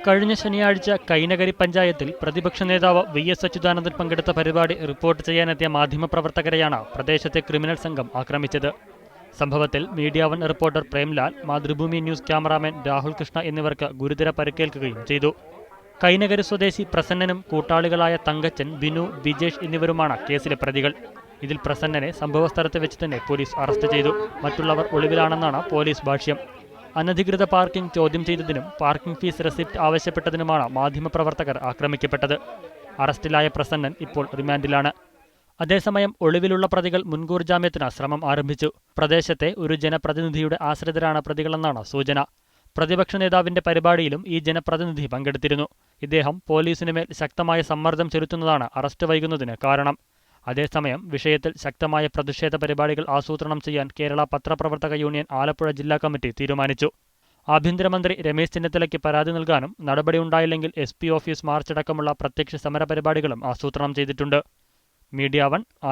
കഴിഞ്ഞ ശനിയാഴ്ച കൈനകരി പഞ്ചായത്തിൽ പ്രതിപക്ഷ നേതാവ് VS അച്യുതാനന്ദൻ പങ്കെടുത്ത പരിപാടി റിപ്പോർട്ട് ചെയ്യാനെത്തിയ മാധ്യമപ്രവർത്തകരെയാണ് പ്രദേശത്തെ ക്രിമിനൽ സംഘം ആക്രമിച്ചത്. സംഭവത്തിൽ media one reporter Premlal, Mathrubhumi news cameraman Rahul Krishna എന്നിവർക്ക് ഗുരുതര പരിക്കേൽക്കുകയും ചെയ്തു. കൈനകരി സ്വദേശി പ്രസന്നനും കൂട്ടാളികളായ തങ്കച്ചൻ, ബിനു, ബിജേഷ് എന്നിവരുമാണ് കേസിലെ പ്രതികൾ. ഇതിൽ പ്രസന്നനെ സംഭവസ്ഥലത്ത് വെച്ച് തന്നെ പോലീസ് അറസ്റ്റ് ചെയ്തു. മറ്റുള്ളവർ ഒളിവിലാണെന്നാണ് പോലീസ് ഭാഷ്യം. അനധികൃത പാർക്കിംഗ് ചോദ്യം ചെയ്തതിനും പാർക്കിംഗ് ഫീസ് റെസിപ്റ്റ് ആവശ്യപ്പെട്ടതിനുമാണ് മാധ്യമപ്രവർത്തകർ ആക്രമിക്കപ്പെട്ടത്. അറസ്റ്റിലായ പ്രസന്നൻ ഇപ്പോൾ റിമാൻഡിലാണ്. അതേസമയം ഒളിവിലുള്ള പ്രതികൾ മുൻകൂർ ജാമ്യത്തിന് ശ്രമം ആരംഭിച്ചു. പ്രദേശത്തെ ഒരു ജനപ്രതിനിധിയുടെ ആശ്രിതരാണ് പ്രതികളെന്നാണ് സൂചന. പ്രതിപക്ഷ നേതാവിന്റെ പരിപാടിയിലും ഈ ജനപ്രതിനിധി പങ്കെടുത്തിരുന്നു. ഇദ്ദേഹം പോലീസിനുമേൽ ശക്തമായ സമ്മർദ്ദം ചെലുത്തുന്നതാണ് അറസ്റ്റ് വൈകുന്നതിന് കാരണം. അതേസമയം വിഷയത്തിൽ ശക്തമായ പ്രതിഷേധ പരിപാടികൾ ആസൂത്രണം ചെയ്യാൻ കേരള പത്രപ്രവർത്തക യൂണിയൻ ആലപ്പുഴ ജില്ലാ കമ്മിറ്റി തീരുമാനിച്ചു. ആഭ്യന്തരമന്ത്രി രമേശ് ചെന്നിത്തലയ്ക്ക് പരാതി നൽകാനും നടപടിയുണ്ടായില്ലെങ്കിൽ SP ഓഫീസ് മാർച്ചടക്കമുള്ള പ്രത്യക്ഷ സമര പരിപാടികളും ആസൂത്രണം ചെയ്തിട്ടുണ്ട്. Media one